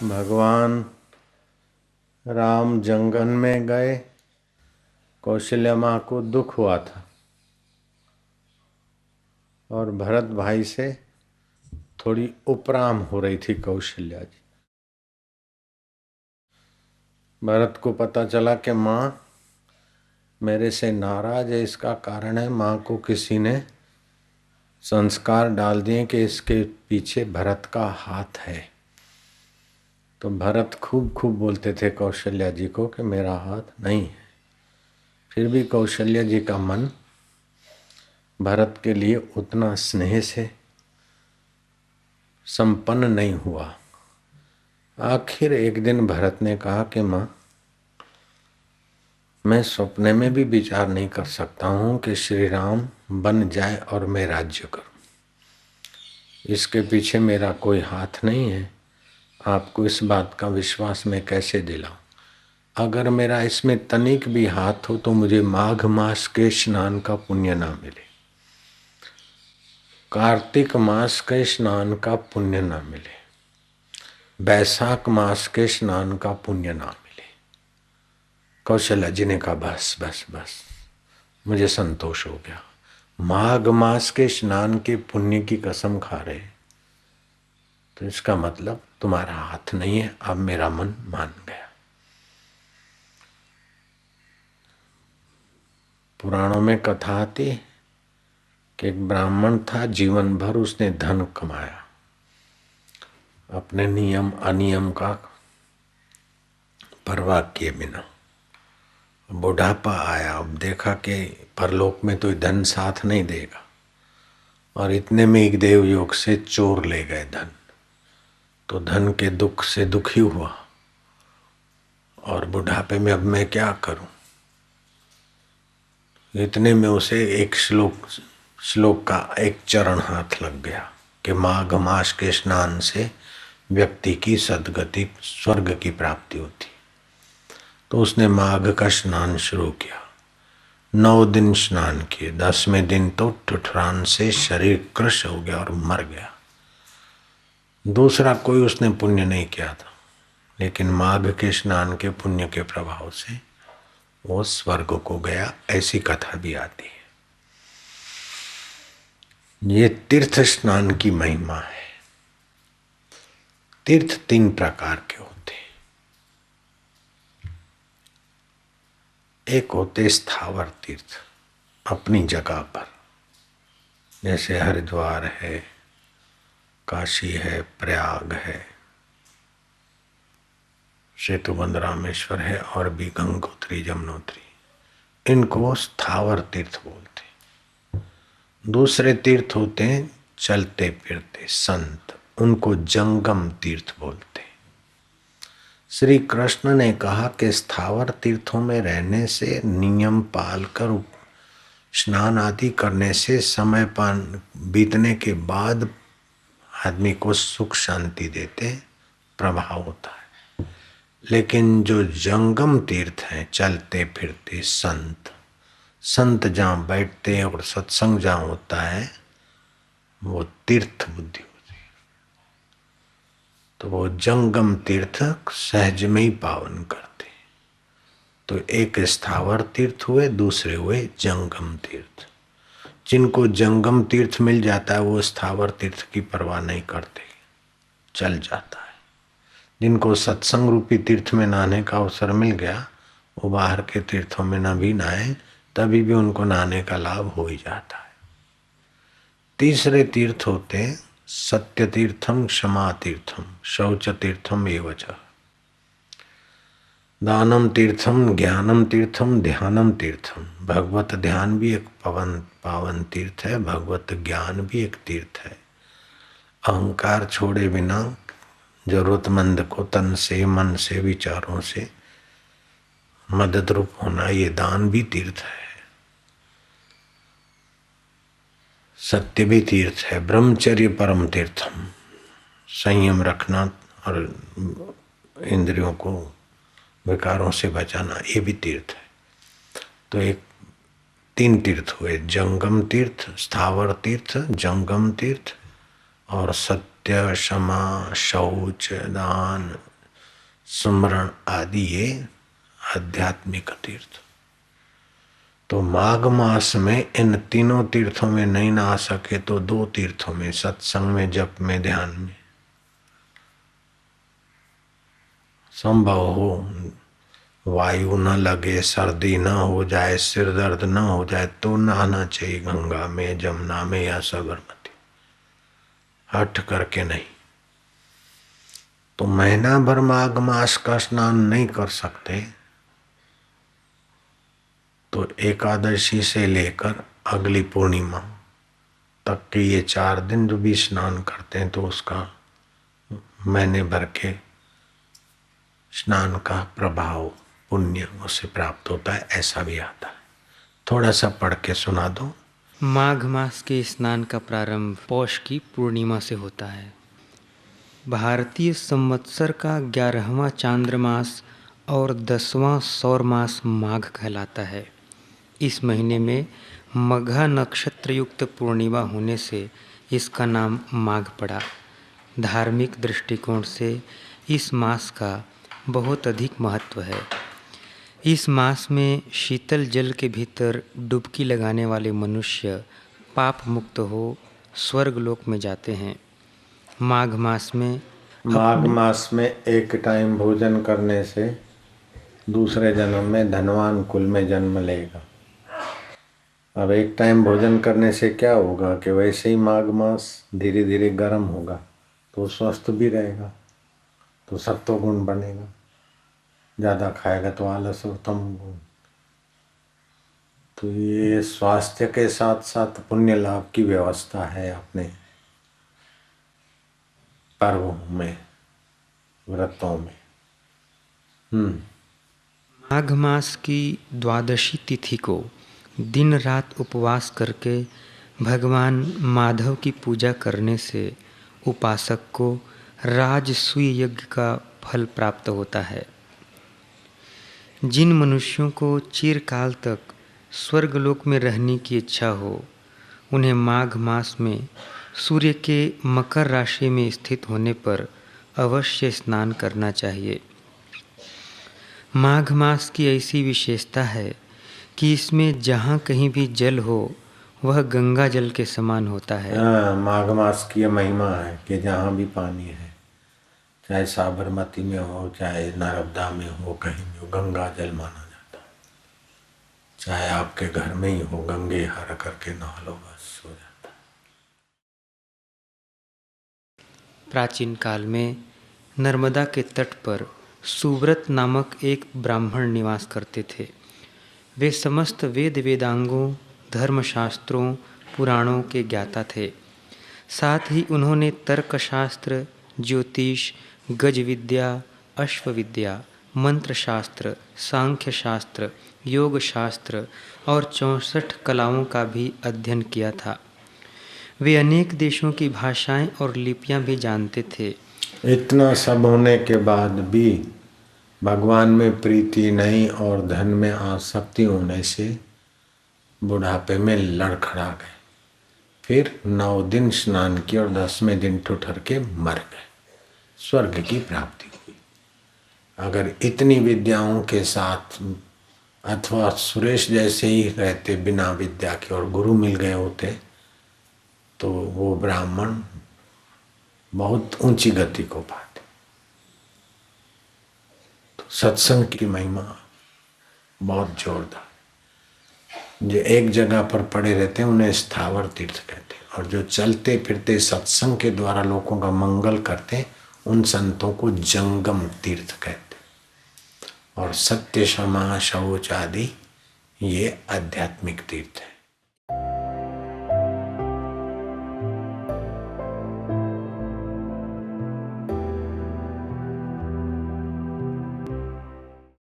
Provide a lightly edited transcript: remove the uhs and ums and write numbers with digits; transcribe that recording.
भगवान राम जंगल में गए। कौशल्या माँ को दुख हुआ था और भरत भाई से थोड़ी उपराम हो रही थी कौशल्या जी। भरत को पता चला कि माँ मेरे से नाराज है। इसका कारण है माँ को किसी ने संस्कार डाल दिए कि इसके पीछे भरत का हाथ है। तो भरत खूब खूब बोलते थे कौशल्या जी को कि मेरा हाथ नहीं है। फिर भी कौशल्या जी का मन भरत के लिए उतना स्नेह से संपन्न नहीं हुआ। आखिर एक दिन भरत ने कहा कि माँ, मैं सपने में भी विचार नहीं कर सकता हूँ कि श्री राम बन जाए और मैं राज्य करूँ। इसके पीछे मेरा कोई हाथ नहीं है। आपको इस बात का विश्वास मैं कैसे दिलाऊं? अगर मेरा इसमें तनिक भी हाथ हो तो मुझे माघ मास के स्नान का पुण्य ना मिले, कार्तिक मास के स्नान का पुण्य ना मिले, बैसाख मास के स्नान का पुण्य ना मिले। कौशल्या जी ने कहा बस बस बस, मुझे संतोष हो गया। माघ मास के स्नान के पुण्य की कसम खा रहे तो इसका मतलब तुम्हारा हाथ नहीं है। अब मेरा मन मान गया। पुराणों में कथा आती है कि एक ब्राह्मण था, जीवन भर उसने धन कमाया, अपने नियम अनियम का परवाह किए बिना। बुढ़ापा आया, अब देखा कि परलोक में तो धन साथ नहीं देगा, और इतने में एक देवयोग से चोर ले गए धन। तो धन के दुख से दुखी हुआ और बुढ़ापे में अब मैं क्या करूं। इतने में उसे एक श्लोक का एक चरण हाथ लग गया कि माघ मास के स्नान से व्यक्ति की सद्गति स्वर्ग की प्राप्ति होती। तो उसने माघ का स्नान शुरू किया। 9 दिन स्नान किए। 10वें दिन तो ठुठरान से शरीर कृश हो गया और मर गया। दूसरा कोई उसने पुण्य नहीं किया था, लेकिन माघ के स्नान के पुण्य के प्रभाव से वो स्वर्ग को गया। ऐसी कथा भी आती है। ये तीर्थ स्नान की महिमा है। तीर्थ 3 प्रकार के होते हैं। एक होते स्थावर तीर्थ, अपनी जगह पर, जैसे हरिद्वार है, काशी है, प्रयाग है, सेतुबंध रामेश्वर है, और भी गंगोत्री जमुनोत्री। इनको स्थावर तीर्थ बोलते। दूसरे तीर्थ होते हैं चलते फिरते संत, उनको जंगम तीर्थ बोलते। श्री कृष्ण ने कहा कि स्थावर तीर्थों में रहने से, नियम पालकर स्नान आदि करने से समय पान बीतने के बाद आदमी को सुख शांति देते प्रभाव होता है। लेकिन जो जंगम तीर्थ हैं, चलते फिरते संत, संत जहाँ बैठते हैं और सत्संग जहाँ होता है, वो तीर्थ बुद्धि होती है। तो वो जंगम तीर्थ सहज में ही पावन करते। तो एक स्थावर तीर्थ हुए, दूसरे हुए जंगम तीर्थ। जिनको जंगम तीर्थ मिल जाता है वो स्थावर तीर्थ की परवाह नहीं करते, चल जाता है। जिनको सत्संग रूपी तीर्थ में नहाने का अवसर मिल गया, वो बाहर के तीर्थों में न भी नहाए तभी भी उनको नहाने का लाभ हो ही जाता है। तीसरे तीर्थ होते सत्य तीर्थम, क्षमा तीर्थम, शौच तीर्थम एवच, दानम तीर्थम, ज्ञानम तीर्थम, ध्यानम तीर्थम। भगवत ध्यान भी एक पावन तीर्थ है, भगवत ज्ञान भी एक तीर्थ है। अहंकार छोड़े बिना जरूरतमंद को तन से, मन से, विचारों से मदद रूप होना, ये दान भी तीर्थ है। सत्य भी तीर्थ है। ब्रह्मचर्य परम तीर्थम, संयम रखना और इंद्रियों को विकारों से बचाना, ये भी तीर्थ है। तो एक 3 तीर्थ हुए, जंगम तीर्थ, स्थावर तीर्थ, जंगम तीर्थ, और सत्य, क्षमा, शौच, दान, सुमरण आदि ये आध्यात्मिक तीर्थ। तो माघ मास में इन तीनों तीर्थों में नहीं नहा सके तो 2 तीर्थों में, सत्संग में, जप में, ध्यान में संभव हो, वायु न लगे, सर्दी न हो जाए, सिर दर्द न हो जाए तो नहाना चाहिए गंगा में, जमुना में या साबरमती। हठ करके नहीं। तो महीना भर माघ मास का स्नान नहीं कर सकते तो एकादशी से लेकर अगली पूर्णिमा तक के ये 4 दिन जो भी स्नान करते हैं तो उसका महीने भर के स्नान का प्रभाव पुण्य उसे प्राप्त होता है, ऐसा भी आता है। थोड़ा सा पढ़ के सुना दो। माघ मास के स्नान का प्रारंभ पौष की पूर्णिमा से होता है। भारतीय संवत्सर का 11वां चांद्रमास और 10वां सौर मास माघ कहलाता है। इस महीने में मघा नक्षत्र युक्त पूर्णिमा होने से इसका नाम माघ पड़ा। धार्मिक दृष्टिकोण से इस मास का बहुत अधिक महत्व है। इस मास में शीतल जल के भीतर डुबकी लगाने वाले मनुष्य पाप मुक्त हो स्वर्गलोक में जाते हैं। माघ मास में एक टाइम भोजन करने से दूसरे जन्म में धनवान कुल में जन्म लेगा। अब एक टाइम भोजन करने से क्या होगा कि वैसे ही माघ मास धीरे धीरे गर्म होगा तो स्वस्थ भी रहेगा, तो सत्व गुण बनेगा। ज़्यादा खाएगा तो आलस और तम गुण। तो ये स्वास्थ्य के साथ साथ पुण्य लाभ की व्यवस्था है अपने पर्वों में, व्रतों में। माघ मास की द्वादशी तिथि को दिन रात उपवास करके भगवान माधव की पूजा करने से उपासक को राजसूय यज्ञ का फल प्राप्त होता है। जिन मनुष्यों को चिरकाल तक स्वर्गलोक में रहने की इच्छा हो, उन्हें माघ मास में सूर्य के मकर राशि में स्थित होने पर अवश्य स्नान करना चाहिए। माघ मास की ऐसी विशेषता है कि इसमें जहाँ कहीं भी जल हो वह गंगा जल के समान होता है। माघ मास की यह महिमा है कि जहाँ भी पानी है, चाहे साबरमती में हो, चाहे नर्मदा में हो, कहीं भी हो, गंगा जल माना जाता है। चाहे आपके घर में ही हो, गंगे हर करके नहा लो, बस हो जाता है। प्राचीन काल में नर्मदा के तट पर सुव्रत नामक एक ब्राह्मण निवास करते थे। वे समस्त वेद वेदांगों, धर्मशास्त्रों, पुराणों के ज्ञाता थे। साथ ही उन्होंने तर्कशास्त्र, ज्योतिष, गज विद्या, अश्व विद्या, मंत्र शास्त्र, सांख्य शास्त्र, योग शास्त्र और 64 कलाओं का भी अध्ययन किया था। वे अनेक देशों की भाषाएं और लिपियां भी जानते थे। इतना सब होने के बाद भी भगवान में प्रीति नहीं और धन में आसक्ति होने से बुढ़ापे में लड़खड़ा गए। फिर 9 दिन स्नान किए और 10वें दिन ठुठर के मर गए। स्वर्ग की प्राप्ति हुई। अगर इतनी विद्याओं के साथ अथवा सुरेश जैसे ही रहते बिना विद्या के और गुरु मिल गए होते तो वो ब्राह्मण बहुत ऊंची गति को पाते। तो सत्संग की महिमा बहुत जोरदार। जो एक जगह पर पड़े रहते हैं उन्हें स्थावर तीर्थ कहते हैं, और जो चलते फिरते सत्संग के द्वारा लोगों का मंगल करते हैं उन संतों को जंगम तीर्थ कहते हैं। और सत्य, क्षमा, शौच आदि ये आध्यात्मिक तीर्थ है।